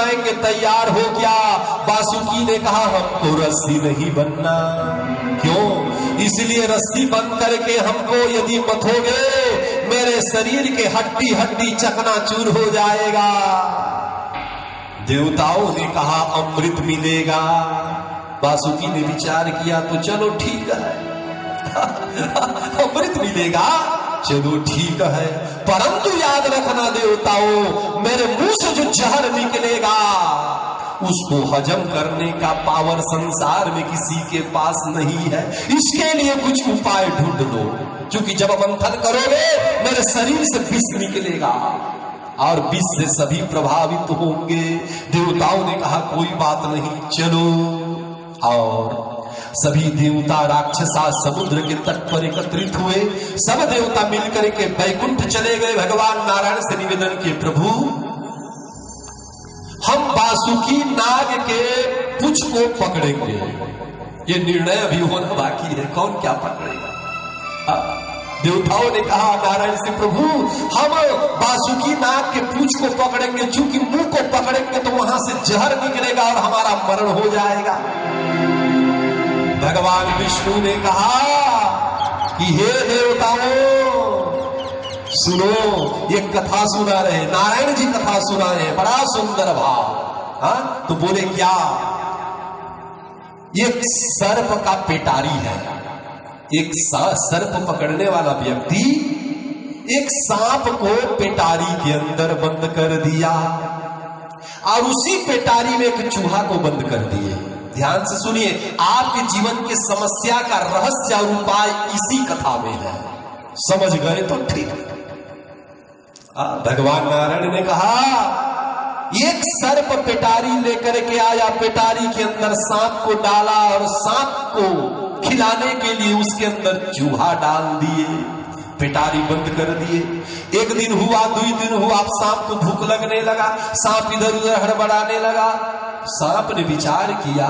बनाएंगे, तैयार हो क्या? बासुकी ने कहा हमको रस्सी नहीं बनना। क्यों? इसलिए रस्सी बंद करके हमको यदि मथोगे मेरे शरीर के हड्डी हड्डी चकनाचूर हो जाएगा। देवताओं ने कहा अमृत मिलेगा। बासुकी ने विचार किया तो चलो ठीक है अमृत मिलेगा, चलो ठीक है, परंतु याद रखना देवताओं, मेरे मुंह से जो जहर निकलेगा उसको हजम करने का पावर संसार में किसी के पास नहीं है। इसके लिए कुछ उपाय ढूंढ लो, क्योंकि जब मंथन करोगे मेरे शरीर से विष निकलेगा और विष से सभी प्रभावित होंगे। देवताओं ने कहा कोई बात नहीं, चलो। और सभी देवता राक्षसा समुद्र के तट पर एकत्रित हुए। सब देवता मिलकर के बैकुंठ चले गए। भगवान नारायण से निवेदन किए, प्रभु हम बासुकी नाग के पुछ को पकड़ेंगे। ये निर्णय अभी होना बाकी है, कौन क्या पकड़ेगा। देवताओं ने कहा नारायण से, प्रभु हम बासुकी नाग के पूंछ को पकड़ेंगे, चूंकि मुंह को पकड़ेंगे तो वहां से जहर निकलेगा और हमारा मरण हो जाएगा। भगवान विष्णु ने कहा कि हे देवताओं सुनो, ये कथा सुना रहे, नारायण जी कथा सुना रहे, बड़ा सुंदर भाव। हाँ तो बोले क्या? एक सर्प का पेटारी है, एक सर्प पकड़ने वाला व्यक्ति एक सांप को पेटारी के अंदर बंद कर दिया और उसी पेटारी में एक चूहा को बंद कर दिए। ध्यान से सुनिए, आपके जीवन की समस्या का रहस्य और उपाय इसी कथा में है। समझ गए तो ठीक है। भगवान नारायण ने कहा एक सर्प पेटारी लेकर के आया, पेटारी के अंदर सांप को डाला और सांप को खिलाने के लिए उसके अंदर चूहा डाल दिए, पेटारी बंद कर दिए। एक दिन हुआ, 2 दिन हुआ, अब सांप को भूख लगने लगा, सांप इधर उधर हड़बड़ाने लगा। सांप ने विचार किया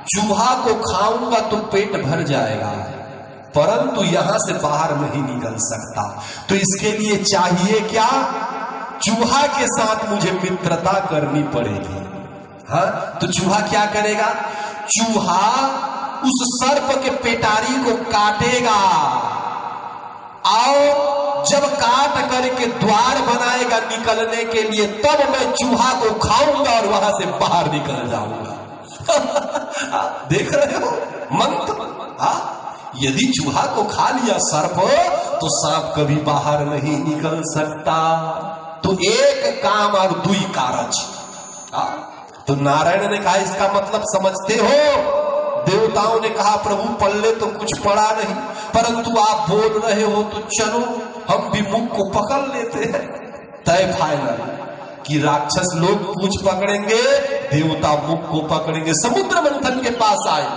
चूहा को खाऊंगा तो पेट भर जाएगा, परंतु यहां से बाहर नहीं निकल सकता, तो इसके लिए चाहिए क्या? चूहा के साथ मुझे मित्रता करनी पड़ेगी। हाँ तो चूहा क्या करेगा? चूहा उस सर्प के पेटारी को काटेगा और जब काट करके द्वार बनाएगा निकलने के लिए, तब मैं चूहा को खाऊंगा और वहां से बाहर निकल जाऊंगा। देख रहे हो मंत्र? यदि चूहा को खा लिया सर्प तो सांप कभी बाहर नहीं निकल सकता। तो एक काम और 2 कारज। तो नारायण ने कहा इसका मतलब समझते हो? देवताओं ने कहा प्रभु पल्ले तो कुछ पड़ा नहीं, परंतु आप बोल रहे हो तो चलो हम भी मुख को पकड़ लेते हैं। तय फाइनल कि राक्षस लोग पूंछ पकड़ेंगे, देवता मुख को पकड़ेंगे। समुद्र मंथन के पास आए।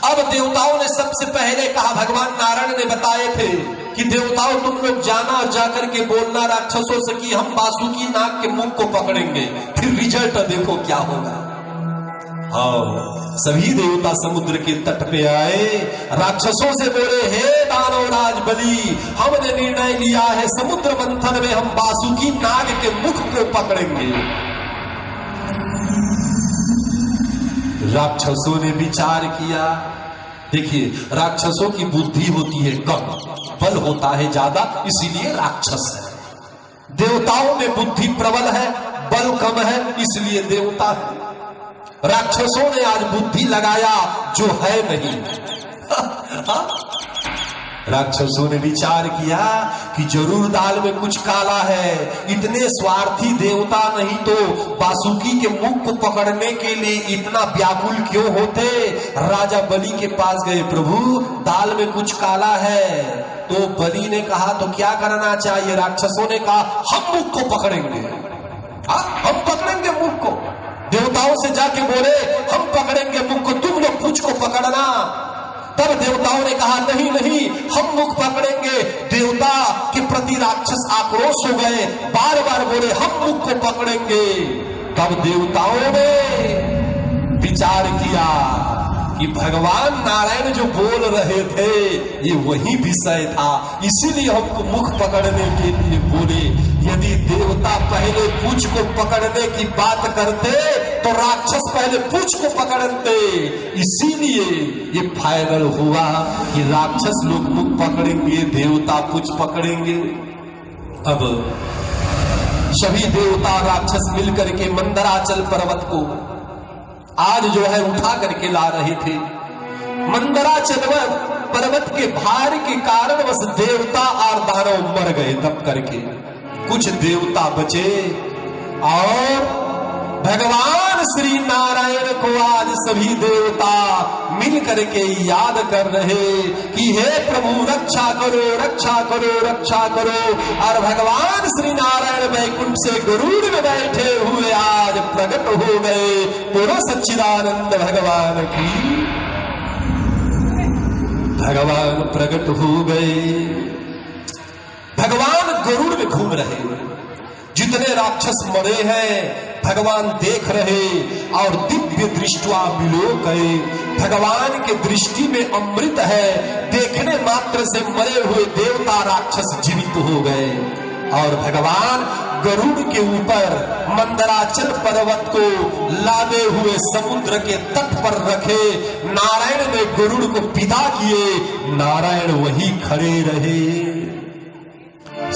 अब देवताओं ने सबसे पहले कहा, भगवान नारायण ने बताए थे कि देवताओं तुम लोग जाना और जाकर के बोलना राक्षसों से कि हम बासुकी नाग के मुख को पकड़ेंगे, फिर रिजल्ट देखो क्या होगा। हाँ सभी देवता समुद्र के तट पे आए, राक्षसों से बोले हे दानवराज बलि, हमने निर्णय लिया है समुद्र मंथन में हम बासुकी नाग के मुख को पकड़ेंगे। राक्षसों ने विचार किया। देखिए राक्षसों की बुद्धि होती है कम, बल होता है ज्यादा, इसीलिए राक्षस है। देवताओं में बुद्धि प्रबल है, बल कम है, इसलिए देवता है। राक्षसों ने आज बुद्धि लगाया जो है नहीं। राक्षसों ने विचार किया कि जरूर दाल में कुछ काला है। इतने स्वार्थी देवता नहीं तो बासुकी के मुख को पकड़ने के लिए इतना व्याकुल क्यों होते। राजा बलि के पास गए, प्रभु दाल में कुछ काला है। तो बलि ने कहा तो क्या करना चाहिए? राक्षसों ने कहा हम मुख को पकड़ेंगे। हम पकड़ेंगे मुख को। देवताओं से जाके बोले हम पकड़ेंगे मुख को, तुम लोग पूंछ को पकड़ना। तब देवताओं ने कहा नहीं नहीं हम मुख पकड़ेंगे। देवता के प्रति राक्षस आक्रोश हो गए, बार बार बोले हम मुख को पकड़ेंगे। तब देवताओं ने विचार किया कि भगवान नारायण जो बोल रहे थे ये वही विषय था, इसीलिए हमको मुख पकड़ने के लिए बोले। यदि देवता पहले पूछ को पकड़ने की बात करते तो राक्षस पहले पूछ को पकड़ते। इसीलिए ये फाइनल हुआ कि राक्षस लोग मुख पकड़ेंगे, देवता पूछ पकड़ेंगे। अब सभी देवता राक्षस मिलकर के मंदराचल पर्वत को आज जो है उठा करके ला रहे थे। मंदराचल पर्वत के भार के कारण बस देवता और दानव मर गए दब करके, कुछ देवता बचे। और भगवान श्री नारायण को आज सभी देवता मिल करके याद कर रहे कि हे प्रभु रक्षा करो, रक्षा करो, रक्षा करो। और भगवान श्री नारायण वैकुंठ से गरुड़ में बैठे हुए आज प्रकट हो गए। पूर्ण सच्चिदानंद भगवान की भगवान प्रकट हो गए। भगवान गरुड़ में घूम रहे, जितने राक्षस मरे हैं भगवान देख रहे और दिव्य दृष्टवा मिलो गए। भगवान के दृष्टि में अमृत है, देखने मात्र से मरे हुए देवता राक्षस जीवित हो गए। और भगवान गरुड़ के ऊपर मंदराचल पर्वत को लादे हुए समुद्र के तट पर रखे। नारायण ने गरुड़ को विदा किए, नारायण वहीं खड़े रहे।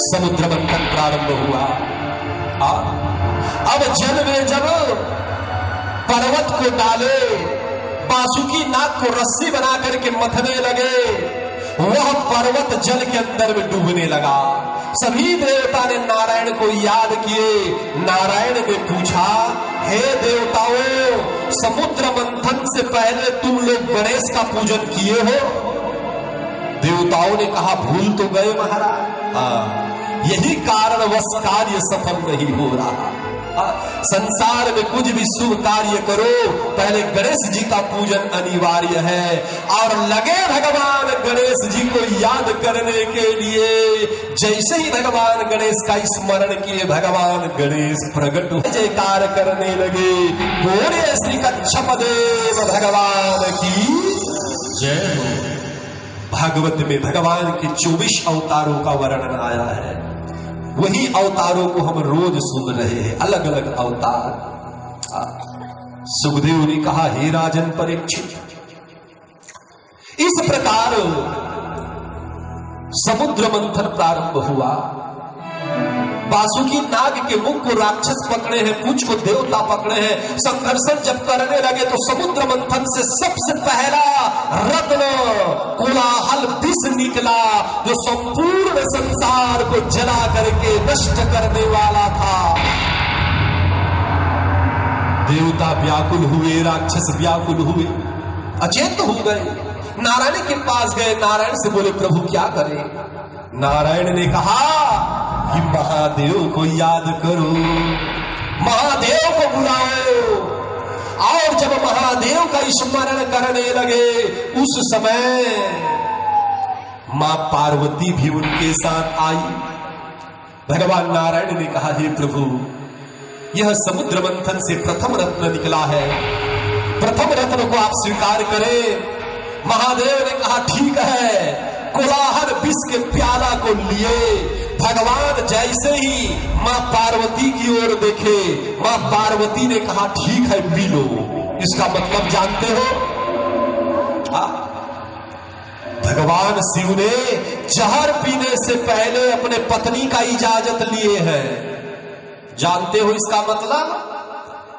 समुद्र मंथन प्रारंभ हुआ। अब जल में जब पर्वत को डाले, बासुकी नाग को रस्सी बना करके मथने लगे, वह पर्वत जल के अंदर में डूबने लगा। सभी देवता ने नारायण को याद किए। नारायण ने पूछा, हे देवताओं, समुद्र मंथन से पहले तुम लोग गणेश का पूजन किए हो? देवताओं ने कहा, भूल तो गए महाराज, यही कारणवश कार्य सफल नहीं हो रहा। संसार में कुछ भी शुभ कार्य करो पहले गणेश जी का पूजन अनिवार्य है। और लगे भगवान गणेश जी को याद करने के लिए। जैसे ही भगवान गणेश का स्मरण किए, भगवान गणेश प्रकट हो जयकार करने लगे। बोले श्री कच्छप देव भगवान की जय हो। भागवत में भगवान के 24 अवतारों का वर्णन आया है। वही अवतारों को हम रोज सुन रहे हैं, अलग अलग अवतार। सुखदेव ने कहा, हे राजन परीक्षित, इस प्रकार समुद्र मंथन प्रारंभ हुआ। बासुकी नाग के मुख को राक्षस पकड़े हैं, पूंछ को देवता पकड़े हैं। संघर्षण जब करने लगे तो समुद्र मंथन से सबसे पहला रत्न कोलाहल विष निकला, जो संपूर्ण संसार को जला करके नष्ट करने वाला था। देवता व्याकुल हुए, राक्षस व्याकुल हुए, अचेत हो गए। नारायण के पास गए, नारायण से बोले, प्रभु क्या करें? नारायण ने कहा कि महादेव को याद करो, महादेव को बुलाओ। और जब महादेव का स्मरण करने लगे, उस समय मां पार्वती भी उनके साथ आई। भगवान नारायण ने कहा, हे प्रभु, यह समुद्र मंथन से प्रथम रत्न निकला है, प्रथम रत्न को आप स्वीकार करें। महादेव ने कहा, ठीक है। कोलाहल विष के प्याला को लिए भगवान जैसे ही मां पार्वती की ओर देखे, मां पार्वती ने कहा, ठीक है, पी लो। इसका मतलब जानते हो? भगवान शिव ने जहर पीने से पहले अपने पत्नी का इजाजत लिए हैं। जानते हो इसका मतलब?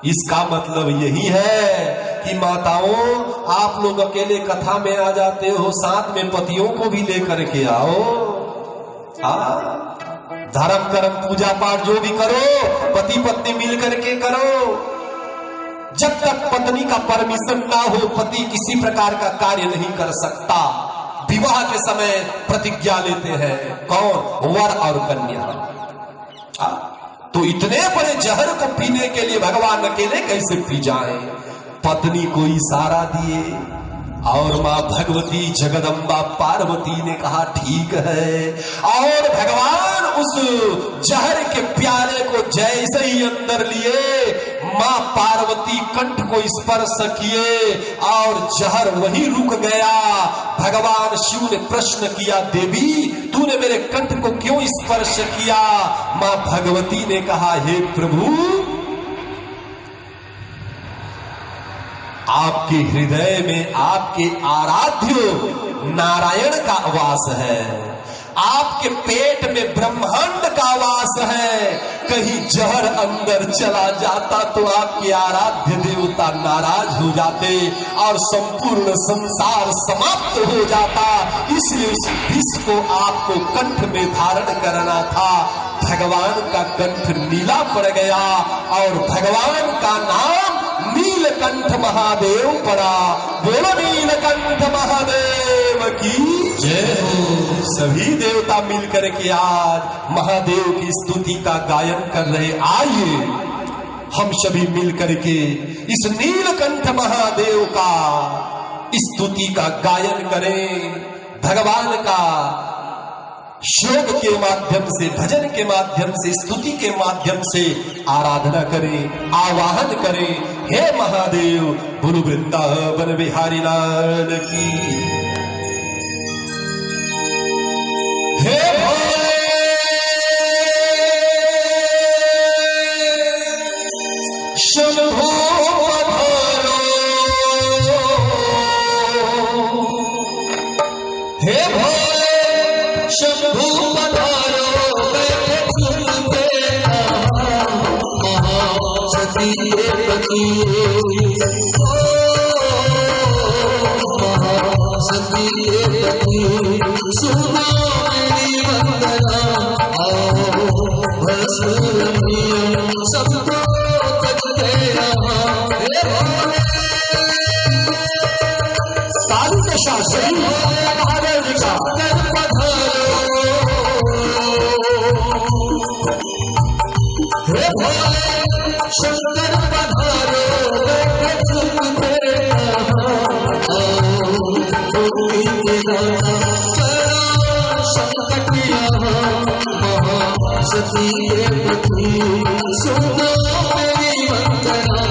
इसका मतलब यही है कि माताओं, आप लोग अकेले कथा में आ जाते हो, साथ में पतियों को भी लेकर के आओ। धर्म कर्म पूजा पाठ जो भी करो, पति पत्नी मिल करके करो। जब तक पत्नी का परमिशन ना हो, पति किसी प्रकार का कार्य नहीं कर सकता। विवाह के समय प्रतिज्ञा लेते हैं कौन? वर और कन्या। तो इतने बड़े जहर को पीने के लिए भगवान अकेले कैसे पी जाए? पत्नी को इशारा दिए और मां भगवती जगदम्बा पार्वती ने कहा, ठीक है। और भगवान उस जहर के प्याले को जैसे ही अंदर लिए, मां पार्वती कंठ को स्पर्श किए और जहर वहीं रुक गया। भगवान शिव ने प्रश्न किया, देवी तूने मेरे कंठ को क्यों स्पर्श किया? मां भगवती ने कहा, हे प्रभु, आपके हृदय में आपके आराध्य नारायण का वास है, आपके पेट में ब्रह्मांड का वास है। कहीं जहर अंदर चला जाता तो आपके आराध्य देवता नाराज हो जाते और संपूर्ण संसार समाप्त हो जाता। इसलिए उस विष को आपको कंठ में धारण करना था। भगवान का कंठ नीला पड़ गया और भगवान का नाम नीलकंठ महादेव पड़ा। बोलो नीलकंठ महादेव की जय हो। सभी देवता मिलकर के आज महादेव की स्तुति का गायन कर रहे। आइए हम सभी मिलकर के इस नीलकंठ महादेव का स्तुति का गायन करें। भगवान का श्लोक के माध्यम से, भजन के माध्यम से, स्तुति के माध्यम से आराधना करें, आवाहन करें। हे महादेव, बोलो वृंदावन बिहारी लाल की। हे भोले शंभो पधारो, हे भोले शंभु पधारो, महासती पति, महासती पति, सुना मेरी वंदना, आओ भस्म सबको तज तेरा। ताली के शास्त्री महादेव जी का शंकर पधारो, महासती पति, सुनो मेरी वंदना।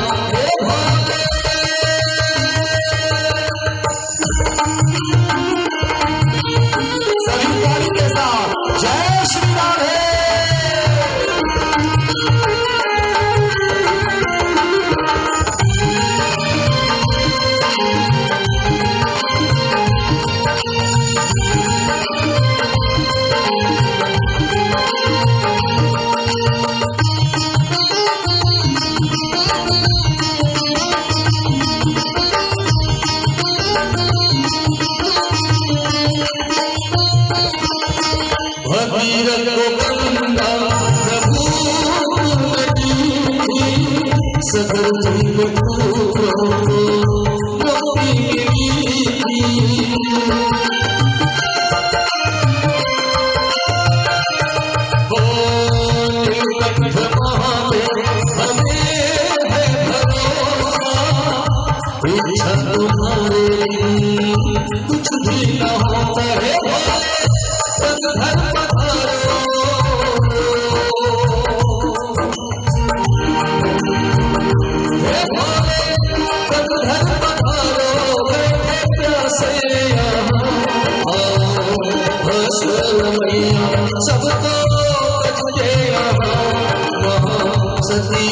सभी ताली के साथ जय श्री राधे। कुछ भी न होता है सबको महासती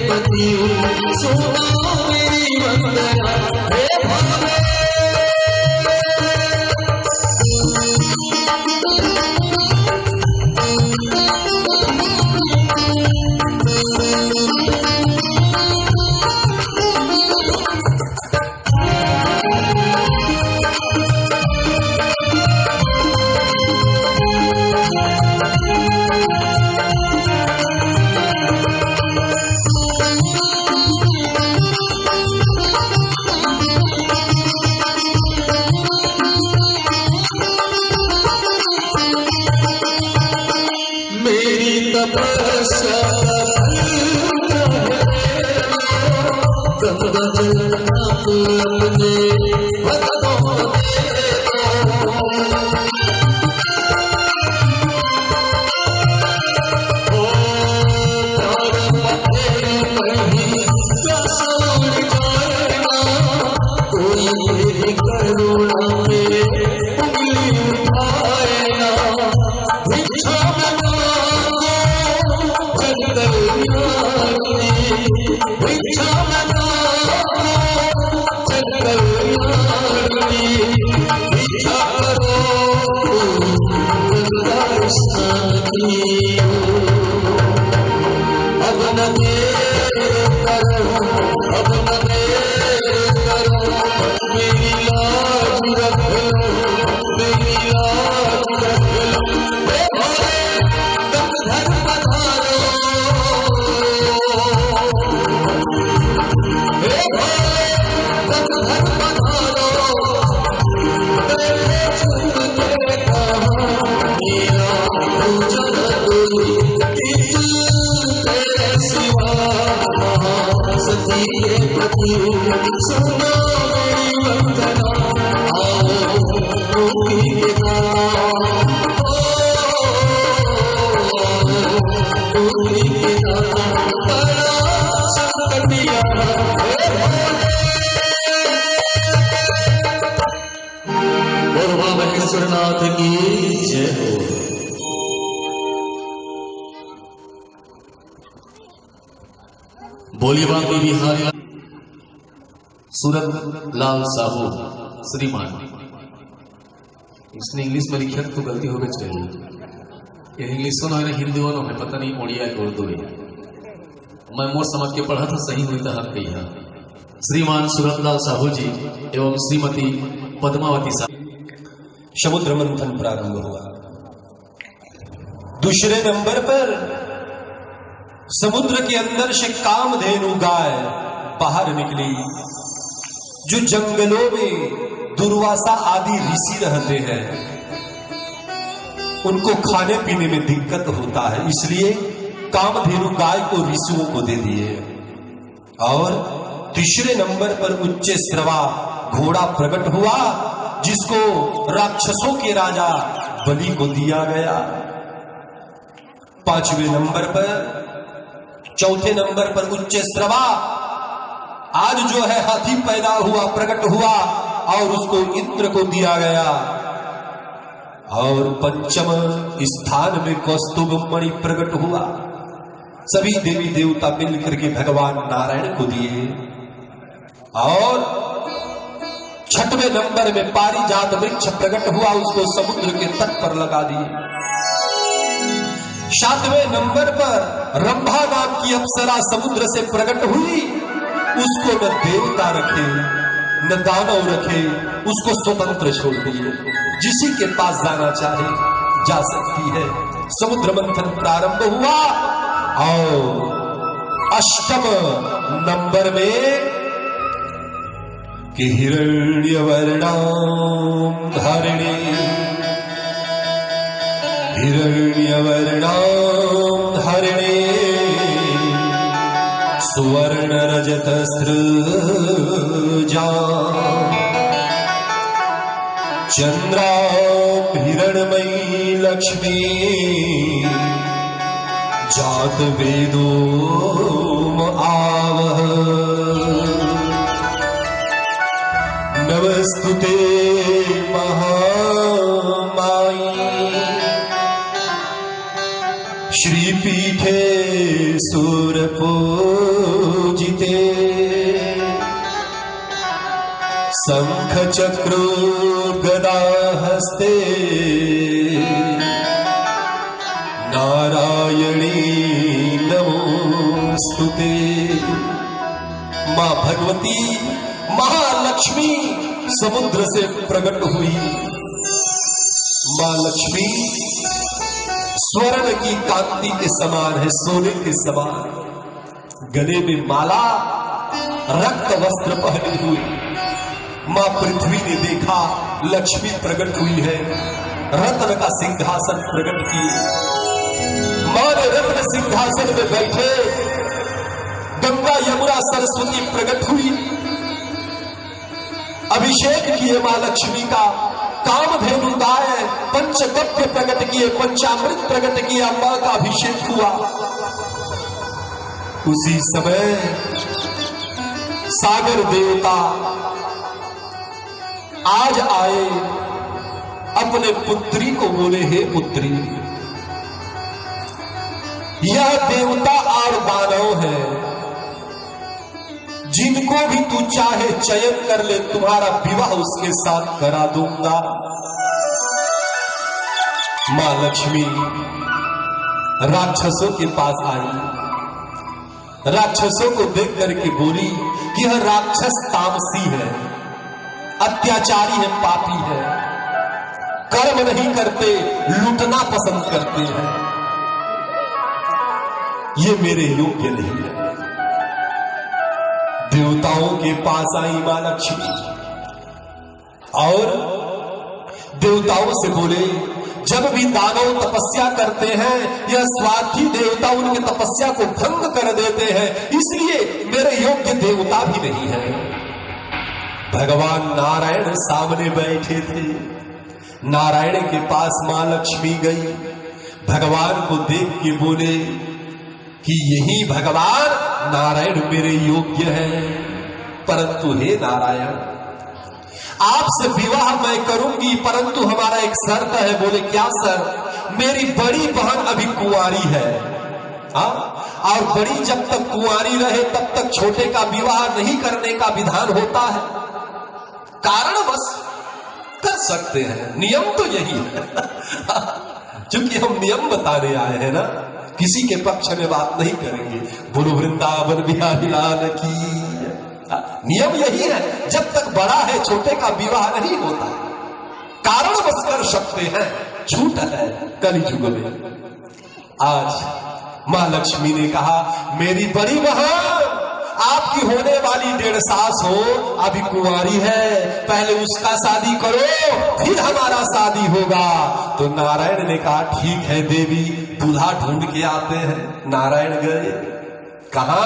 पति, सुनो मेरी वंदना। हे भोले भिक्षा मचाओ जंगल यारी, भिक्षा करो शांति, अब न देर करो, अब न देर करो, मेरी लाज रख लो, मेरी लाज रख लो। हे भोले तब घर पधारो, हे भोले तब घर पधारो, तेरे चुप के कहा मेरा पूजन कोई, तेरे सिवा सती के पति, सुनो मेरी वंदना, आओ मुक्ति के दाता, मुक्ति के दाता, बड़ा संकट दिया बोलवा महेश्वरनाथ की जय हो। बोलिए बाकी बिहार सूरत लाल साहू श्रीमान। इसने इंग्लिश में लिखा तो गलती हो गई चाहिए, ये इंग्लिश है ना हिंदी वालों है, पता नहीं उड़िया है उर्दू है, मैं मोर समझ के पढ़ा था, सही हुई था हर कही। श्रीमान सूरतलाल साहू जी एवं श्रीमती पद्मावती साहब। समुद्र मंथन प्रारंभ हुआ। दूसरे नंबर पर समुद्र के अंदर से कामधेनु गाय बाहर निकली। जो जंगलों में दुर्वासा आदि ऋषि रहते हैं उनको खाने पीने में दिक्कत होता है, इसलिए कामधेनु गाय को ऋषियों को दे दिए। और तीसरे नंबर पर उच्च श्रवा घोड़ा प्रकट हुआ, जिसको राक्षसों के राजा बलि को दिया गया। पांचवें नंबर पर, चौथे नंबर पर उच्च श्रवा आज जो है हाथी पैदा हुआ, प्रकट हुआ और उसको इंद्र को दिया गया। और पंचम स्थान में कौस्तुभ मणि प्रकट हुआ, सभी देवी देवता मिलकर के भगवान नारायण को दिए। और छठवें नंबर में पारिजात वृक्ष प्रकट हुआ, उसको समुद्र के तट पर लगा दिए। सातवें नंबर पर रंभा नाम की अप्सरा समुद्र से प्रकट हुई, उसको न देवता रखे न दानव रखे, उसको स्वतंत्र छोड़ दिए, जिसी के पास जाना चाहे जा सकती है। समुद्र मंथन प्रारंभ हुआ। और अष्टम नंबर में कि हिरण्यवर्णां हरिणी, हिरण्यवर्णां हरिणी सुवर्ण रजत सृजा, चंद्रां हिरणमयी लक्ष्मी जात वेदो आवह, नमस्तुते महामाई श्रीपीठे सुरपूजिते, शंख चक्रो गदा हस्ते नारायणी नमोस्तुते। मां भगवती महालक्ष्मी समुद्र से प्रकट हुई। मां लक्ष्मी स्वर्ण की कांति के समान है, सोने के समान, गले में माला, रक्त वस्त्र पहने हुई। मां पृथ्वी ने देखा लक्ष्मी प्रकट हुई है, रत्न का सिंहासन प्रकट किए। मां ने रत्न सिंहासन में बैठे गंगा यमुना सरस्वती प्रकट हुई। अभिषेक किए मां लक्ष्मी का, कामधेनु गाय पंचगव्य प्रकट किए, पंचामृत प्रकट किए, अम्बा का अभिषेक हुआ। उसी समय सागर देवता आज आए, अपने पुत्री को बोले, हे पुत्री, यह देवता और दानव है, जिनको भी तू चाहे चयन कर ले, तुम्हारा विवाह उसके साथ करा दूंगा। मां लक्ष्मी राक्षसों के पास आई, राक्षसों को देख करके बोली कि यह राक्षस तामसी है, अत्याचारी है, पापी है, कर्म नहीं करते, लूटना पसंद करते हैं, ये मेरे योग्य नहीं है। देवताओं के पास आई मां लक्ष्मी और देवताओं से बोले, जब भी दानव तपस्या करते हैं यह स्वार्थी देवता उनकी तपस्या को भंग कर देते हैं, इसलिए मेरे योग्य देवता भी नहीं है। भगवान नारायण सामने बैठे थे, नारायण के पास मां लक्ष्मी गई, भगवान को देख के बोले कि यही भगवान नारायण मेरे योग्य है, परंतु हे नारायण आपसे विवाह मैं करूंगी, परंतु हमारा एक शर्त है। बोले क्या सर? मेरी बड़ी बहन अभी कुंवारी है, और बड़ी जब तक कुंवारी रहे तब तक छोटे का विवाह नहीं करने का विधान होता है, कारण बस कर सकते हैं, नियम तो यही है। क्योंकि हम नियम बताने आए हैं ना, किसी के पक्ष में बात नहीं करेंगे। बोलो वृंदावन बिहारी लाल की। नियम यही है, जब तक बड़ा है छोटे का विवाह नहीं होता, कारण बस कर सकते हैं, छूट है कलियुग में। आज मां लक्ष्मी ने कहा, मेरी बड़ी बहन आपकी होने वाली 1.5 सास हो, अभी कुंवारी है, पहले उसका शादी करो फिर हमारा शादी होगा। तो नारायण ने कहा ठीक है देवी, दूल्हा ढूंढ के आते हैं। नारायण गए, कहा?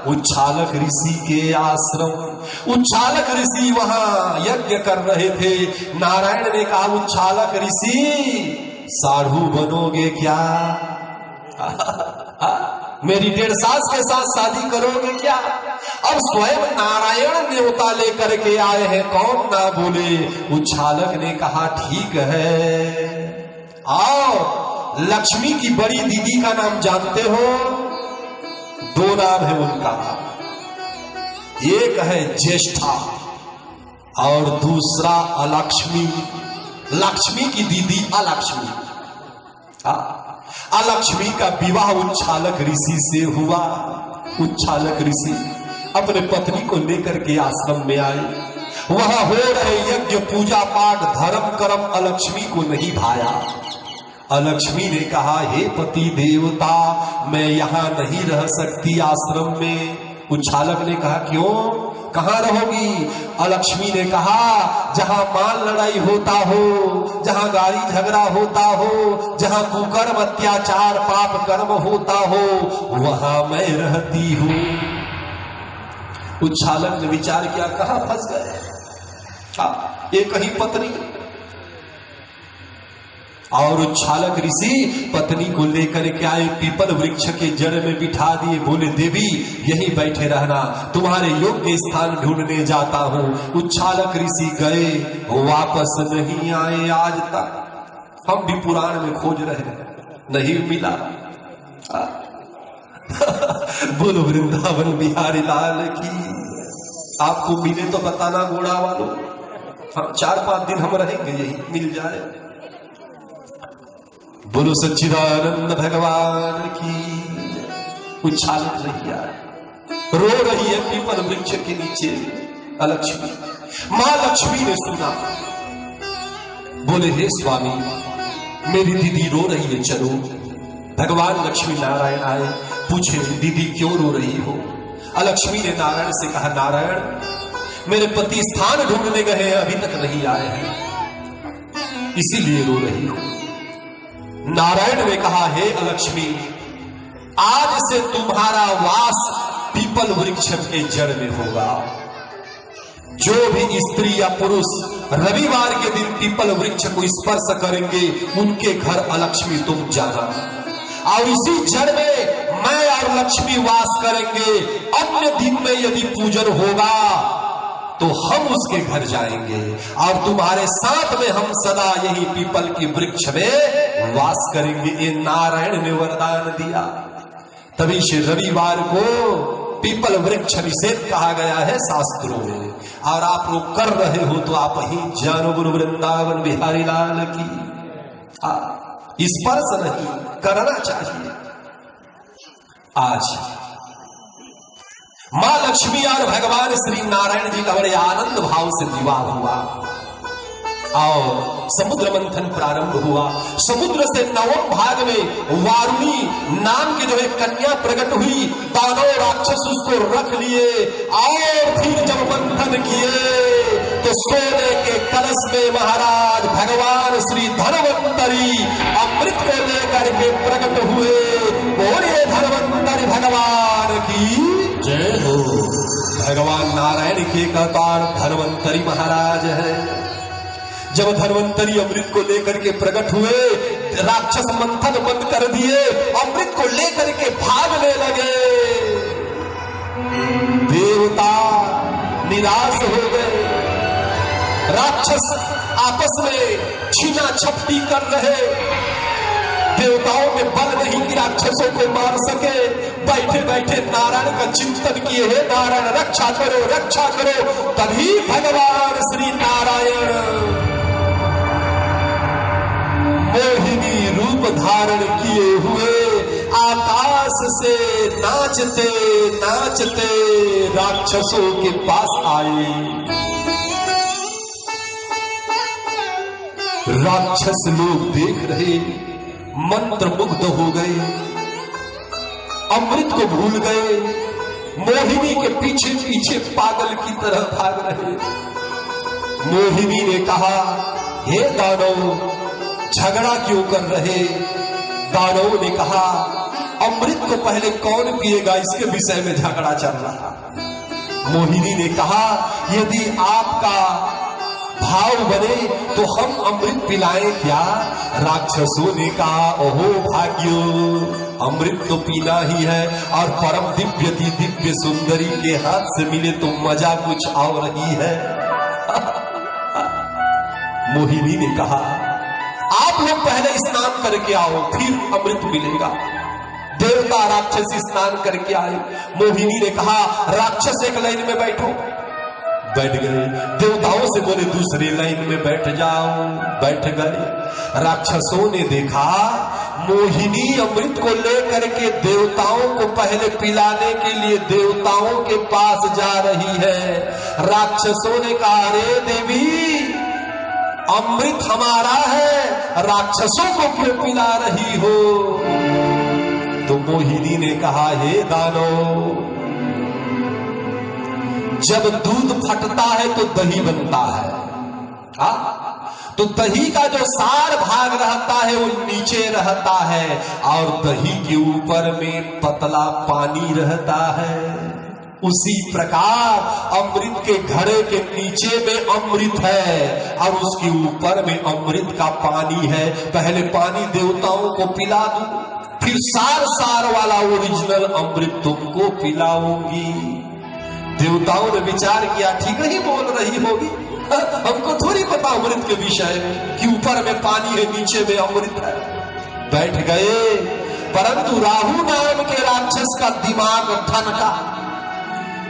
उच्छालक ऋषि के आश्रम। उच्छालक ऋषि वहां यज्ञ कर रहे थे। नारायण ने कहा, उच्छालक ऋषि साधु बनोगे क्या? मेरी 1.5 सास के साथ शादी करोगे क्या? अब स्वयं नारायण न्योता लेकर के आए हैं, कौन ना बोले। उच्छालक ने कहा ठीक है। आओ, लक्ष्मी की बड़ी दीदी का नाम जानते हो? 2 नाम है उनका, एक है ज्येष्ठा और दूसरा अलक्ष्मी। लक्ष्मी की दीदी अलक्ष्मी। अलक्ष्मी का विवाह उच्छालक ऋषि से हुआ। उच्छालक ऋषि अपने पत्नी को लेकर के आश्रम में आए, वहां हो रहे यज्ञ पूजा पाठ धर्म कर्म अलक्ष्मी को नहीं भाया। अलक्ष्मी ने कहा, हे पति देवता मैं यहां नहीं रह सकती आश्रम में। उच्छालक ने कहा क्यों, कहां रहोगी? अलक्ष्मी ने कहा, जहां माल लड़ाई होता हो, जहां गाड़ी झगड़ा होता हो, जहां कुकर्म अत्याचार पाप कर्म होता हो, वहां मैं रहती हूं। उच्छालक ने विचार किया, कहां फंस गए, एक ही पत्नी। और उच्छालक ऋषि पत्नी को लेकर के आए, पीपल वृक्ष के जड़ में बिठा दिए। बोले देवी यहीं बैठे रहना, तुम्हारे योग्य स्थान ढूंढने जाता हूं। उच्छालक ऋषि गए, वापस नहीं आए आज तक। हम भी पुराण में खोज रहे हैं, नहीं मिला। बोलो वृंदावन बिहारी लाल की। आपको मिले तो बताना घोड़ा वालों, हम 4-5 दिन हम रहेंगे, यही मिल जाए। बोलो सच्चिदानंद भगवान की। उच्छालक नहीं आया, रो रही है पीपल वृक्ष के नीचे अलक्ष्मी। मां लक्ष्मी ने सुना, बोले हे स्वामी मेरी दीदी रो रही है, चलो। भगवान लक्ष्मी नारायण आए, पूछे दीदी क्यों रो रही हो? अलक्ष्मी ने नारायण से कहा, नारायण मेरे पति स्थान ढूंढने गए हैं, अभी तक नहीं आए हैं, इसीलिए रो रही हो। नारायण ने कहा, हे अलक्ष्मी आज से तुम्हारा वास पीपल वृक्ष के जड़ में होगा। जो भी स्त्री या पुरुष रविवार के दिन पीपल वृक्ष को स्पर्श करेंगे उनके घर अलक्ष्मी तुम जाना, और इसी जड़ में मैं और लक्ष्मी वास करेंगे। अन्य दिन में यदि पूजन होगा तो हम उसके घर जाएंगे, और तुम्हारे साथ में हम सदा यही पीपल की वृक्ष में वास करेंगे। ये नारायण ने वरदान दिया। तभी से रविवार को पीपल वृक्ष निषेध कहा गया है शास्त्रों में, और आप लोग कर रहे हो तो आप ही जानो। गुरु वृंदावन बिहारी लाल की। स्पर्श नहीं करना चाहिए। आज मां लक्ष्मी और भगवान श्री नारायण जी का बड़े आनंद भाव से विवाह हुआ और समुद्र मंथन प्रारंभ हुआ। समुद्र से नवम भाग में वारुणी नाम की जो एक कन्या प्रकट हुई, दानव राक्षस उसको रख लिए और फिर जब मंथन किए तो सोने के कलश में महाराज भगवान श्री धन्वंतरी अमृत को लेकर के प्रकट हुए। बोलिए धन्वंतरी भगवान की जय हो। भगवान नारायण के अवतार धन्वंतरी महाराज है। जब धन्वंतरी अमृत को लेकर के प्रकट हुए, राक्षस मंथन बंद कर दिए, अमृत को लेकर के भागने लगे। देवता निराश हो गए। राक्षस आपस में छीना झपटी कर रहे। देवताओं में बल नहीं कि राक्षसों को मार सके। बैठे बैठे नारायण का चिंतन किए, हे नारायण रक्षा करो रक्षा करो। तभी भगवान श्री नारायण मोहिनी रूप धारण किए हुए आकाश से नाचते नाचते राक्षसों के पास आए। राक्षस लोग देख रहे, मंत्र मुग्ध हो गए, अमृत को भूल गए, मोहिनी के पीछे पीछे पागल की तरह भाग रहे। मोहिनी ने कहा, हे दानव झगड़ा क्यों कर रहे? दानव ने कहा, अमृत को पहले कौन पिएगा इसके विषय में झगड़ा चल रहा। मोहिनी ने कहा, यदि आपका भाव बने तो हम अमृत पिलाएं क्या? राक्षसों ने कहा, ओहो भाग्यो, अमृत तो पीना ही है और परम दिव्य दिव्य सुंदरी के हाथ से मिले तो मजा कुछ और ही है। मोहिनी ने कहा, आप लोग पहले स्नान करके आओ फिर अमृत मिलेगा। देवता राक्षस स्नान करके आए। मोहिनी ने कहा, राक्षस एक लाइन में बैठो। बैठ गए। देवताओं से बोले दूसरी लाइन में बैठ जाओ। बैठ गए। राक्षसों ने देखा मोहिनी अमृत को लेकर के देवताओं को पहले पिलाने के लिए देवताओं के पास जा रही है। राक्षसों ने कहा, अरे देवी अमृत हमारा है, राक्षसों को क्यों पिला रही हो? तो मोहिनी ने कहा, हे दानव, जब दूध फटता है तो दही बनता है। तो दही का जो सार भाग रहता है वो नीचे रहता है और दही के ऊपर में पतला पानी रहता है। उसी प्रकार अमृत के घड़े के नीचे में अमृत है और उसके ऊपर में अमृत का पानी है। पहले पानी देवताओं को पिला दूं, फिर सार सार वाला ओरिजिनल अमृत तुमको पिलाऊंगी। देवताओं ने विचार किया, ठीक ही बोल रही होगी, हमको थोड़ी पता अमृत के विषय में कि ऊपर में पानी है नीचे में अमृत है। बैठ गए। परंतु राहु नाम के राक्षस का दिमाग ठनका।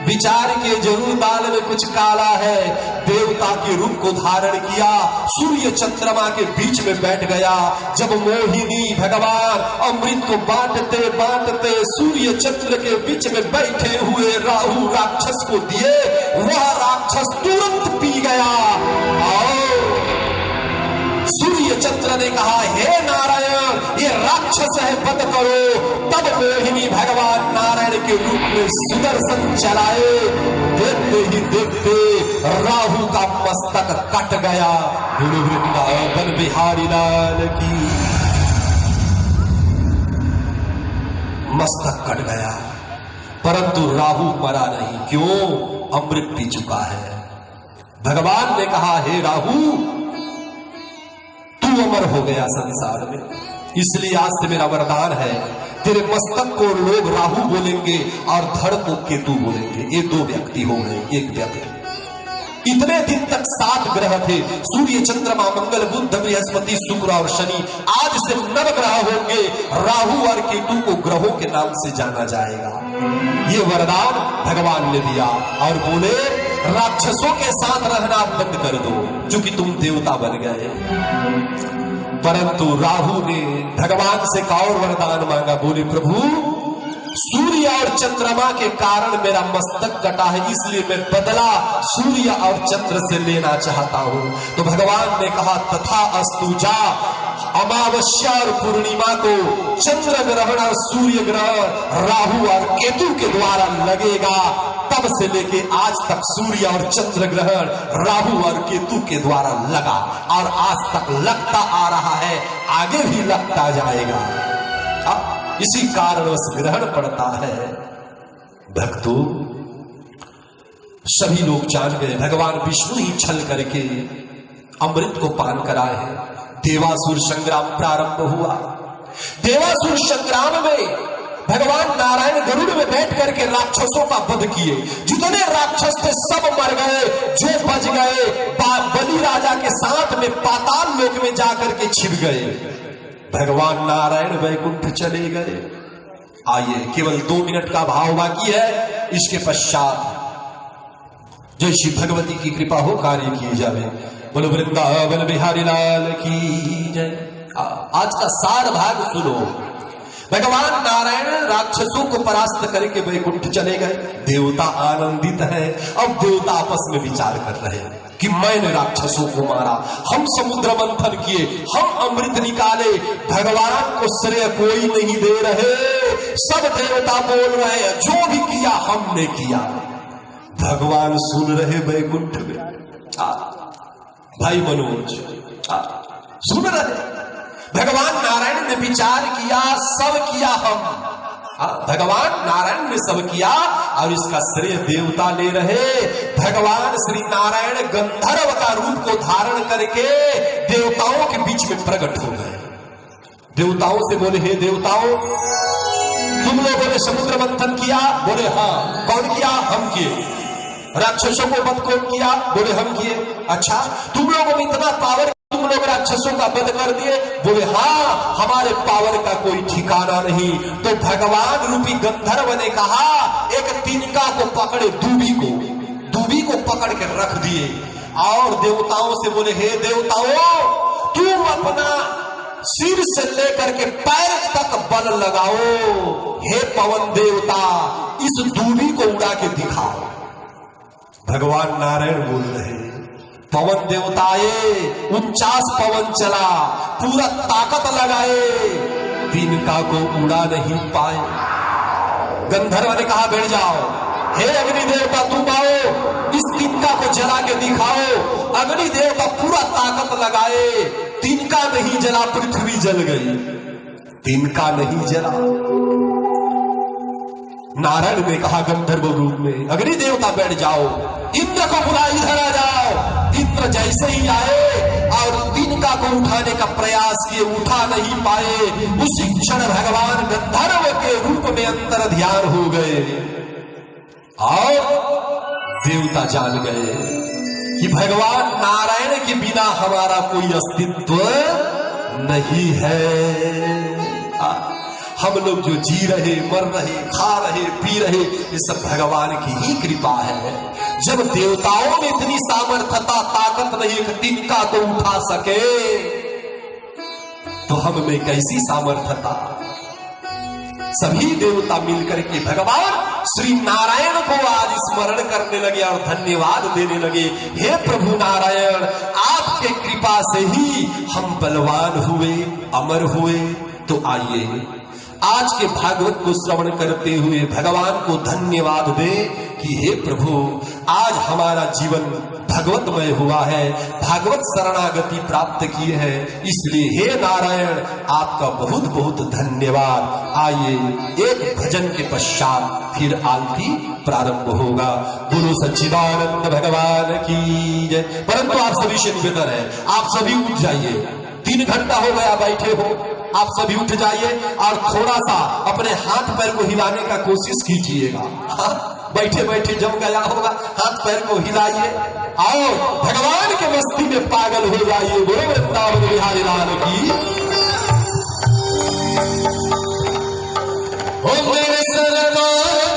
विचार के जरूर दाल में कुछ काला है। देवता के रूप को धारण किया, सूर्य चंद्रमा के बीच में बैठ गया। जब मोहिनी भगवान अमृत को बांटते बांटते सूर्य चंद्र के बीच में बैठे हुए राहु राक्षस को दिए, वह राक्षस तुरंत पी गया। सूर्य चंद्र ने कहा, हे नारायण ये राक्षस है, वध करो। तब मोहिनी भगवान नारायण के रूप में सुदर्शन चलाए। देखते ही देखते राहु का मस्तक कट गया। गुरु वृंदावन बिहारी लाल की। मस्तक कट गया परंतु राहु मरा नहीं। क्यों? अमृत पी चुका है। भगवान ने कहा, हे राहु तू अमर हो गया संसार में, इसलिए आज से मेरा वरदान है, तेरे मस्तक को लोग राहु बोलेंगे और धड़ को केतु बोलेंगे। ये दो व्यक्ति हो गए, एक व्यक्ति। इतने दिन तक 7 ग्रह थे, सूर्य चंद्रमा मंगल बुध बृहस्पति शुक्र और शनि। आज से 9 ग्रह होंगे। राहु और केतु को ग्रहों के नाम से जाना जाएगा। ये वरदान भगवान ने दिया और बोले राक्षसों के साथ रहना बंद कर दो क्योंकि तुम देवता बन गए। परंतु राहु ने भगवान से एक और वरदान मांगा, बोले प्रभु सूर्य और चंद्रमा के कारण मेरा मस्तक कटा है, इसलिए मैं बदला सूर्य और चंद्र से लेना चाहता हूं। तो भगवान ने कहा तथा अस्तु, जा अमावस्या और पूर्णिमा को चंद्र ग्रहण और सूर्य ग्रहण राहु और केतु के द्वारा लगेगा। तब से लेके आज तक सूर्य और चंद्र ग्रहण राहु और केतु के द्वारा लगा और आज तक लगता आ रहा है, आगे भी लगता जाएगा। इसी कारणवश ग्रहण पड़ता है। भक्तों, सभी लोग जान गए भगवान विष्णु ही छल करके अमृत को पान कराए हैं। देवासुर संग्राम प्रारंभ हुआ। देवासुर संग्राम में भगवान नारायण गरुड़ में बैठ करके राक्षसों का वध किए। जितने राक्षस थे सब मर गए, जो बच गए बलि राजा के साथ में पाताल लोक में जाकर के छिप गए। भगवान नारायण वैकुंठ चले गए। आइए, केवल 2 मिनट का भाव बाकी है, इसके पश्चात जय श्री भगवती की कृपा हो कार्य किए जावे। बोलो वृंदावन बिहारी लाल की जय। आज का सार भाग सुनो। भगवान नारायण राक्षसों को परास्त करके वैकुंठ चले गए। देवता आनंदित है। अब देवता आपस में विचार कर रहे हैं कि मैंने राक्षसों को मारा, हम समुद्र मंथन किए, हम अमृत निकाले, भगवान को श्रेय कोई नहीं दे रहे। सब देवता बोल रहे हैं जो भी किया हमने किया। भगवान सुन रहे वैकुंठ में। भाई मनोज सुन रहे। भगवान नारायण ने विचार किया, सब किया हम। भगवान नारायण ने सब किया और इसका श्रेय देवता ले रहे। भगवान श्री नारायण गंधर्व का रूप को धारण करके देवताओं के बीच में प्रकट हो गए। देवताओं से बोले, हे देवताओं, तुम लोगों ने समुद्र मंथन किया? बोले हाँ। कौन किया? हम किए। राक्षसों को वध कौन किया? बोले हम किए। अच्छा, तुम लोगों में इतना पावर, तुम लोग राक्षसों का वध कर दिए? बोले हाँ, हमारे पावर का कोई ठिकाना नहीं। तो भगवान रूपी गंधर्व ने कहा, एक तिनका को पकड़े, दूबी को पकड़ के रख दिए और देवताओं से बोले, हे देवताओं, तुम अपना सिर से लेकर के पैर तक बल लगाओ। हे पवन देवता, इस दूबी को उड़ा के दिखाओ। भगवान नारायण बोल रहे, पवन देवताए 49 पवन चला, पूरा ताकत लगाए, तिनका को उड़ा नहीं पाए। गंधर्व ने कहा, बैठ जाओ। हे अग्नि देवता, तुम आओ, इस तिनका को जला के दिखाओ। अग्नि देवता पूरा ताकत लगाए, तिनका नहीं जला, पृथ्वी जल गई, तिनका नहीं जला। नारायण ने कहा गंधर्व रूप में, अग्नि देवता बैठ जाओ, इंद्र को बुला, इधर आ जाओ। इंद्र जैसे ही आए और तिनका को उठाने का प्रयास किए, उठा नहीं पाए। उसी क्षण भगवान गंधर्व के रूप में अंतर ध्यान हो गए और देवता जान गए कि भगवान नारायण के बिना हमारा कोई अस्तित्व नहीं है। हम लोग जो जी रहे, मर रहे, खा रहे, पी रहे, ये सब भगवान की ही कृपा है। जब देवताओं में इतनी सामर्थ्यता, ताकत नहीं कि तिनका को उठा सके, तो हम में कैसी सामर्थ्यता। सभी देवता मिलकर के भगवान श्री नारायण को आज स्मरण करने लगे और धन्यवाद देने लगे। हे प्रभु नारायण, आपके कृपा से ही हम बलवान हुए, अमर हुए। तो आइए आज के भागवत को श्रवण करते हुए भगवान को धन्यवाद दे कि हे प्रभु, आज हमारा जीवन भगवतमय हुआ है, भागवत शरणागति प्राप्त किए हैं, इसलिए हे नारायण आपका बहुत बहुत धन्यवाद। आइए एक भजन के पश्चात फिर आरती प्रारंभ होगा। गुरु सच्चिदानंद भगवान की जय। परंतु आप सभी से निवेदन है, आप सभी उठ जाइए। 3 घंटा हो गया बैठे हो, आप सभी उठ जाइए और थोड़ा सा अपने हाथ पैर को हिलाने का कोशिश कीजिएगा। बैठे बैठे जम गया होगा, हाथ पैर को हिलाइए और भगवान के मस्ती में पागल हो जाइए। बोलो वृंदावन बिहारी लाल की। ओ मेरे सरकार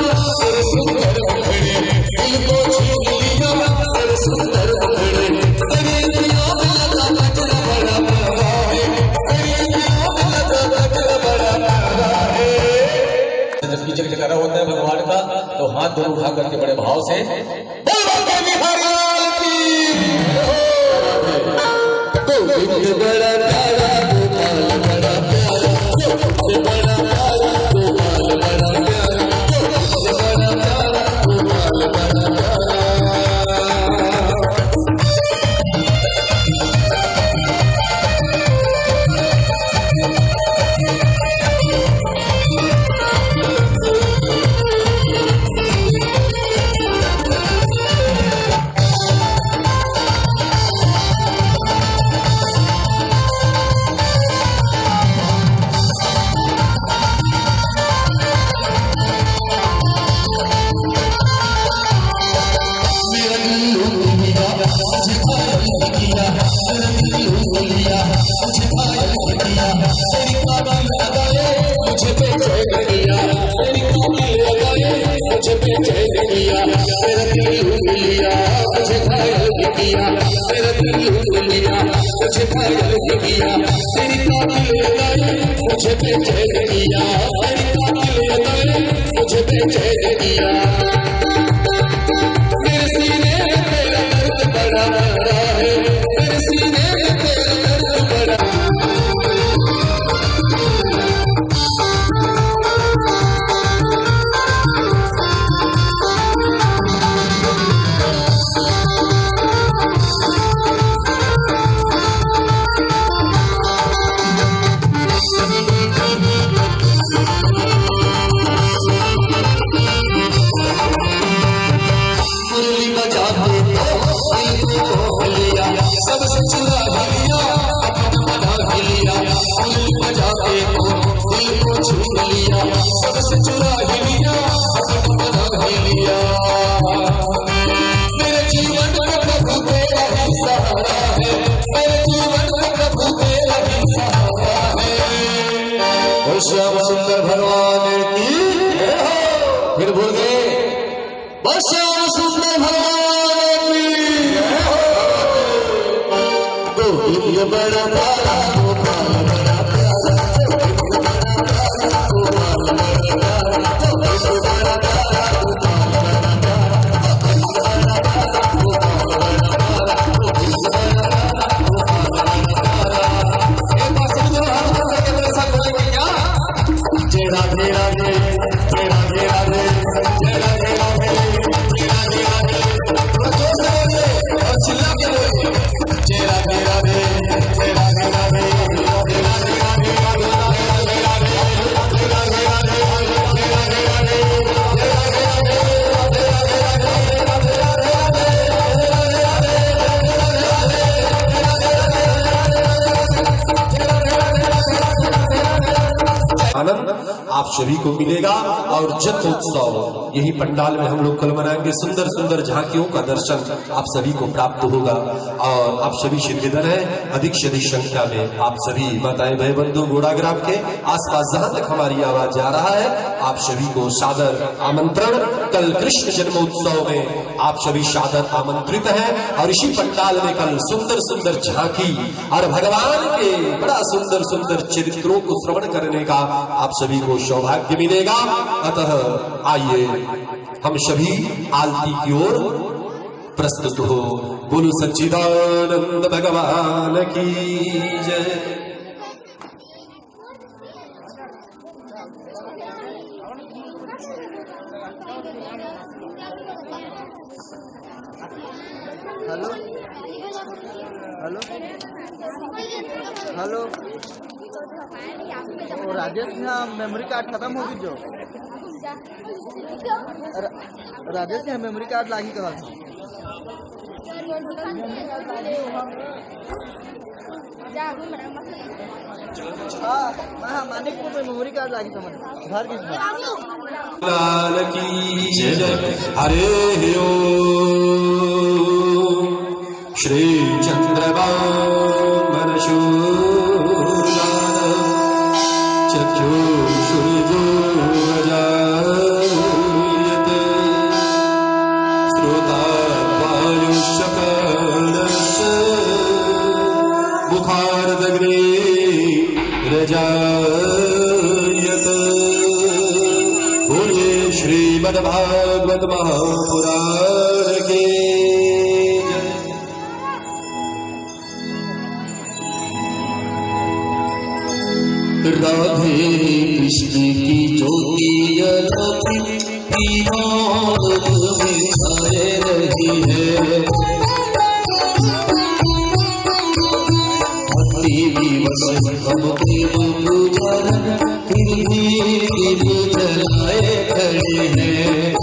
तेरे सुंदर मुखड़े दिल को छीन लिया, तेरे सुंदर मुखड़े तेरी अखियों में लगा गजरा बड़ा प्यारा है, तेरी अखियों में लगा गजरा बड़ा प्यारा है। जब कीचक जगरा होता है भगवान का तो हाथ दोनों उठा करके बड़े भाव से गोविंद बड़ा प्यारा गोपाल बड़ा प्यारा, गोविंद बड़ा प्यारा गोपाल बड़ा प्यारा, गोविंद बड़ा प्यारा गोपाल बड़ा प्यारा। श्याम सुंदर भगवान की फिर भूल गए। बस श्याम सुंदर भगवान की गोविंद बड़ा प्यारा गोपाल बड़ा प्यारा, गोविंद बड़ा प्यारा गोपाल बड़ा प्यारा, गोविंद बड़ा प्यारा गोपाल बड़ा प्यारा, गोविंद बड़ा प्यारा गोपाल बड़ा प्यारा, गोविंद बड़ा प्यारा गोपाल बड़ा प्यारा। एक बार सब लोग हाथ ऊपर करके मेरे साथ बोलेंगे क्या? जय राधे राधे, जय राधे राधे, जय राधे राधे, जय राधे राधे। थोड़ा जोर से बोलिए और चिल्ला के बोलिए। जय राधे राधे, जय राधे राधे, राधे राधे राधे, राधे राधे राधे, राधे राधे राधे, राधे राधे राधे, जय राधे राधे, राधे राधे राधे, राधे आनंद आप सभी को मिलेगा। और जन्मोत्सव यही पंडाल में हम लोग कल मनाएंगे। सुंदर सुंदर झांकियों का दर्शन आप सभी को प्राप्त होगा और आप सभी शिवनिधन हैं अधिक से अधिक संख्या में। आप सभी माताएं भाई बंधु गोड़ाग्राम के आसपास जहां तक हमारी आवाज जा रहा है, आप सभी को सादर आमंत्रण। कल कृष्ण जन्मोत्सव में आप सभी सादर आमंत्रित हैं और इसी पंडाल में कल सुंदर सुंदर झांकी और भगवान के बड़ा सुंदर सुंदर चरित्रों को श्रवण करने का आप सभी को सौभाग्य मिलेगा। अतः आइए हम सभी आलती की ओर प्रस्तुत हो। बोलो सच्चिदानंद भगवान की जय। हेलो हेलो हेलो वो राजेश यहाँ मेमोरी कार्ड खत्म होगी जो राजेश यहाँ मेमोरी कार्ड लागी कहा था। हाँ मानिकपुर में मेमोरी कार्ड लागी था घर किस लाल की जय। हरे ओम श्री चंद्रवामन शूलाद चक्षुषुर्जोजाय विरजायत। बोलिए श्रीमद्भागवत महापुराण के जय। राधे कृष्ण की ज्योति जलती दीवार में छाए रही है। भक्ति दिवस हम प्रेम पूजन फिर भी दिल जलाए खड़े हैं।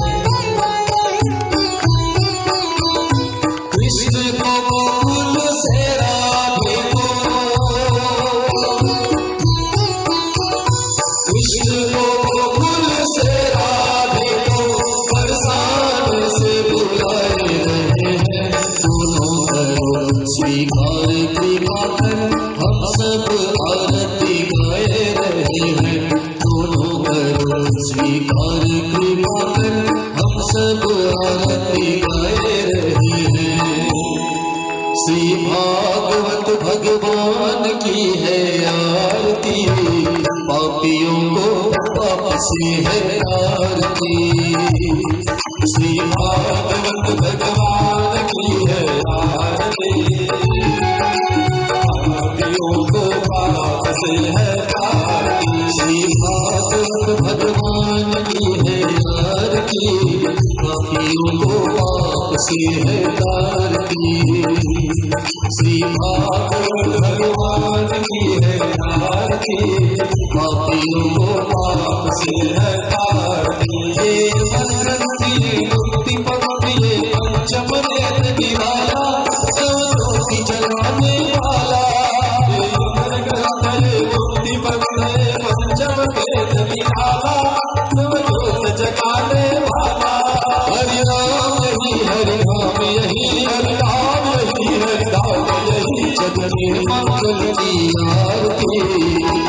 कृष्ण को गोकुल से राधे को, कृष्ण को गोकुल से राधे को बरसाने से बुलाए रहे हैं। दोनों करो स्वीकार कृपा कर हम सब आरती गाए रहे हैं। दोनों करो स्वीकार कृपा कर हम सब आरती गाए रहे हैं। श्री भागवत भगवान की है आरती, पापियों को पाप से है आरती। श्री भागवत भगवान की है आरती, पापियों को पाप से है आरती। श्री भागवत भगवान की है आरती, पापियों को पाप से है आरती। श्री भागवत भगवान की है आरती, पापियों को पाप से है आरती। ये भक्ति मुक्ति पंक्ति ये पंचम वेद निराला, ज्योति जलाने वाला। ये मुक्ति पंक्ति पंचम वेद निराला, ज्योति जगाने वाला। हरि राम यही हरि राम यही हरि राम यही हरि राम यही जगत मंगल की आरती,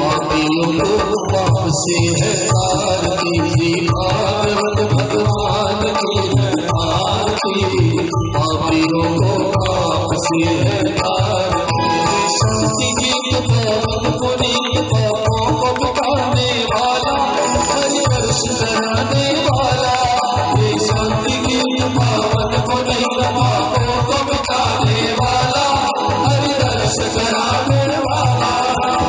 पापियों को पाप से है आरती। भागवत भगवान की है आरती, पापियों को पाप से है आरती। शांति गीत पावन पुनीत पापों को मिटाने वाला, हरि वर्ष कराने वाला। ये शांति गीत पावन पुनीत पापों को मिटाने वाला, हरि वर्ष कराने वाला।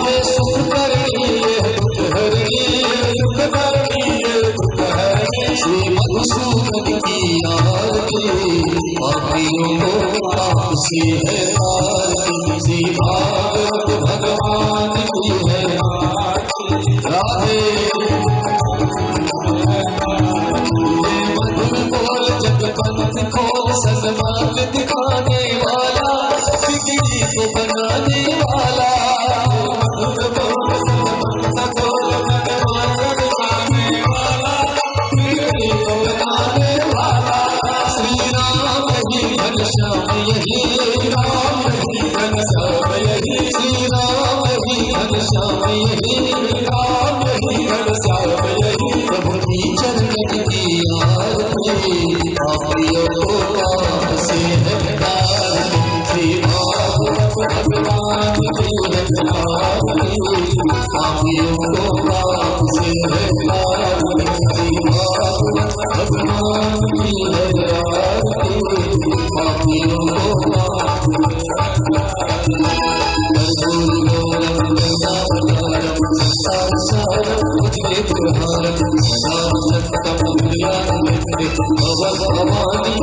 ये सुख करनी ये दुख हरनी, सुख करनी ये दुख हरनी। श्री मधुसूदन की आरती, पापियों को पाप से है आरती। श्री भागवत भगवान की है आरती। राधे मधुर बोल जग पंथ खोल सन्मार्ग दिखाने वाला, बिगड़ी को बनाने वाला। मधुर बोल पंथ खोल सन्मार्ग दिखाने वाला, बिगड़ी को बनाने वाला। श्री राम यही घनश्याम यही राम यही घनश्याम यही, श्री राम यही घनश्याम यही राम यही घनश्याम यही। प्रभु की चरण की आरती, पापियों को पाप से है आरती। श्री भागवत भगवान की है आरती, पापियों को पाप से है आरती। श्री भागवत भगवान की है आरती, पापियों को पाप से भवानी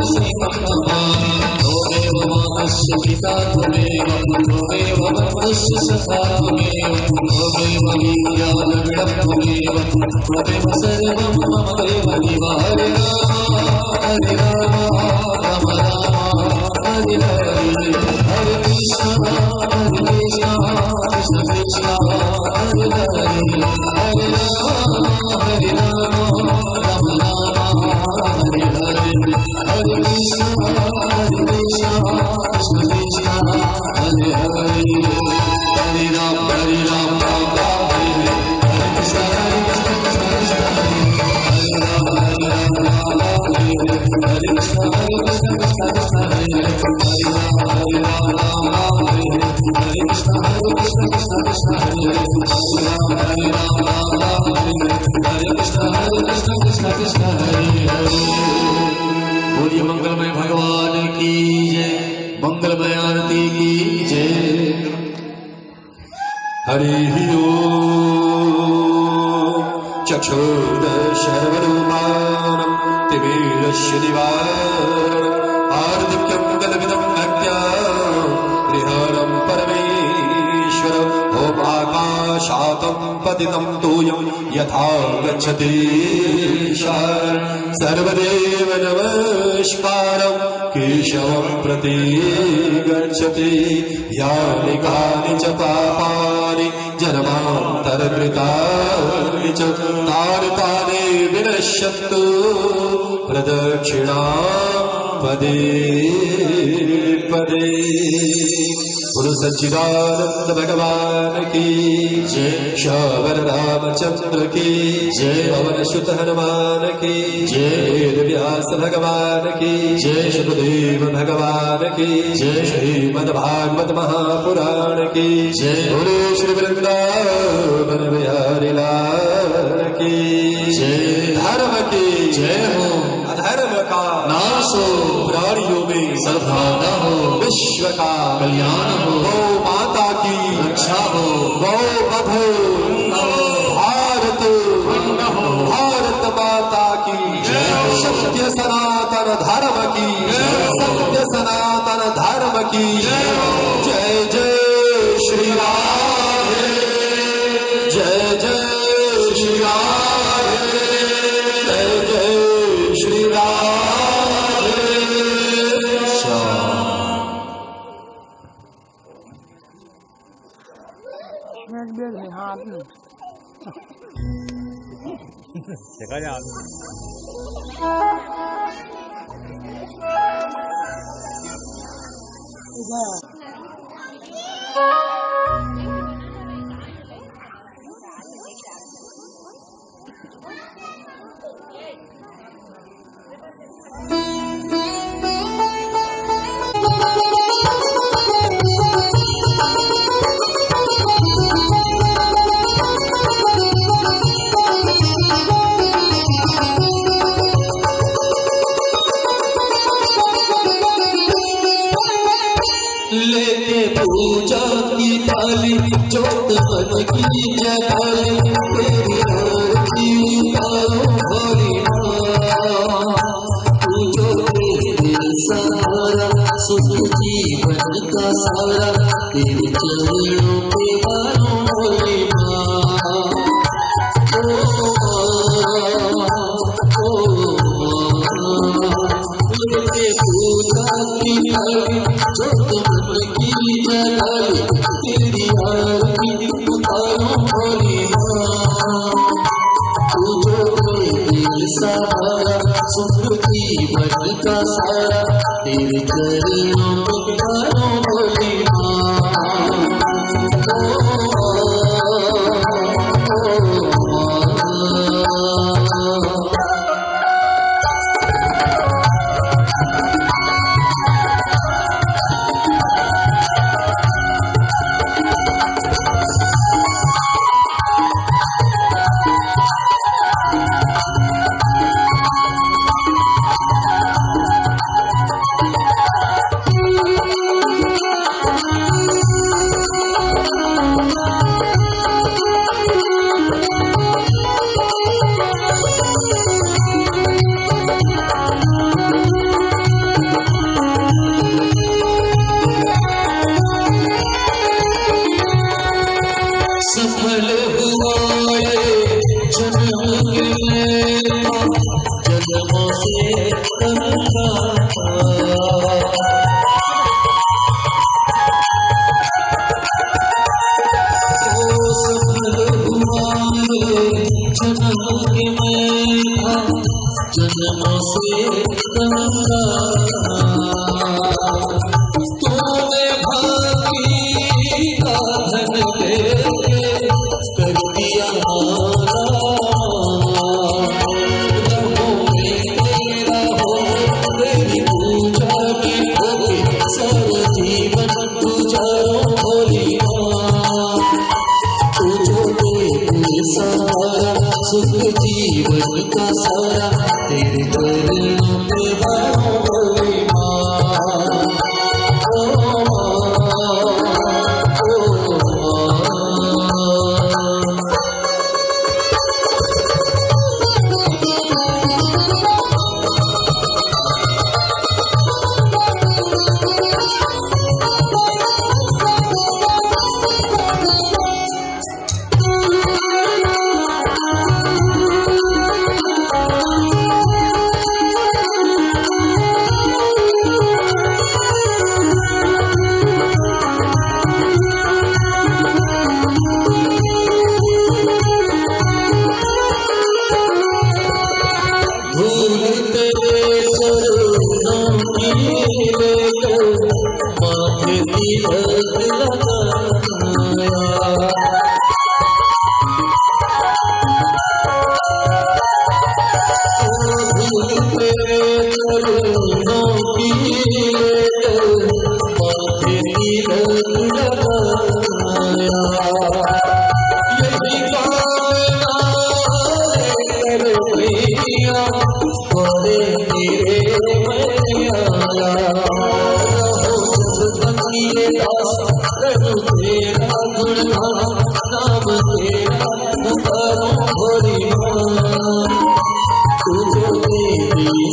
श्री भगवानस्य पिता त्वमेव, त्वमेव मनुष्य सखा त्वमेव, त्वमेव विद्यालङ्कृतं त्वमेव, त्वमेव सर्वं मम देव देव। हरे राम राम राम हरे हरे, हरे कृष्ण कृष्ण कृष्ण हरे हरे, हरे राम राम राम हरे हरे, हरे कृष्ण कृष्ण कृष्ण हरे हरे, हरे राम राम राम हरे हरे, हरे कृष्ण कृष्ण कृष्ण हरे राम राम राम हरे हरे, हरे कृष्ण श्री राम हरे राम राम राम हरे कृष्ण कृष्ण कृष्ण हरे हरे। बोलिए मंगलमय भगवान की जय, मंगलमय आरती की जय। हरि ओम चक्षुर्दशर्वरूपाणं तिमिरस्य निवारणम् आर्दिक्यं गलविदं नज्ञानं हरिहरं परमेश्वरम् ॐ आकाशातं पतितं तोयं यथा गच्छति सर्वदेव नमस्कारं केशवं प्रति गच्छति यानि कानि च पापानि जन्मान्तरकृतानि च तानि विनश्यन्तु प्रदक्षिणा पदे पदे। गुरु सच्चिदानंद भगवान की जय, श्यावर रामचंद्र की जय, पवन सुत हनुमान की जय, वेद व्यास भगवान की जय, सुखदेव भगवान की जय, श्रीमद् भागवत महापुराण की जय, बोलो श्री वृंदावन बिहारी लाल की जय। धर्म की जय हो, अधर्म का नाश हो, प्राणियों में सद्भावना हो, विश्व का कल्याण हो, गौ माता की रक्षा हो, गौ वध हो, भारत भारत माता की सत्य सनातन धर्म की सत्य सनातन धर्म की जय जय श्री राम, जय जय श्री राम, जय जय श्री राम। देखा जाए लेके पूजा की थाली जोत मन की जगाली तेरी आरती उतारो भोली माँ। तू जो तेरे सहारा सुख जीवन का सारा तेरे चरणों पे मानो भोली माँ। लेके पूजा की थाली जोत मन की जगाली तेरी आरती उतारो भोली माँ। तू जो तेरे सहारा सुख जीवन का सारा तेरे चरणों पे मानो भोली माँ। सफल हुआ ये जन्म जन्मों से तनका सफल हुआ ये जन्म जन्मों से तनका तूने भागी का धन लेके कर दिया मारा रहो में तेरा हो तेरी पूजा की होगी सर्व जीवन गुजारो भोली माँ। तू जो सहारा सुख जीवन का सारा तेरे चरणों पे भरो भोले माँ। ओ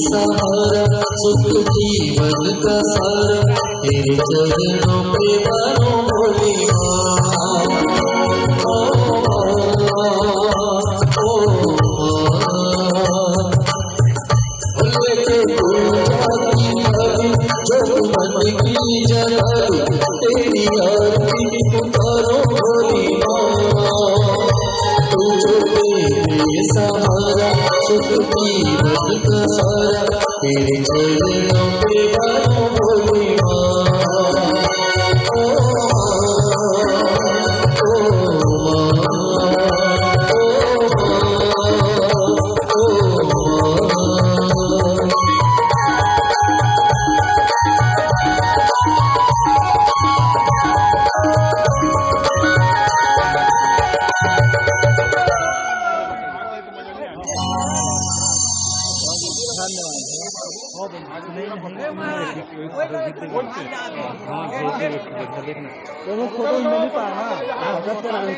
सहारा सुख जीवन का सारा तेरे चरणों पे भरो भोले जो मन की जलाई तेरी आरती पुकारो भोले तुझे सहारा सुख जीवन का सारा तेरे चरणों पे भरो भोले फोटो नहीं पाना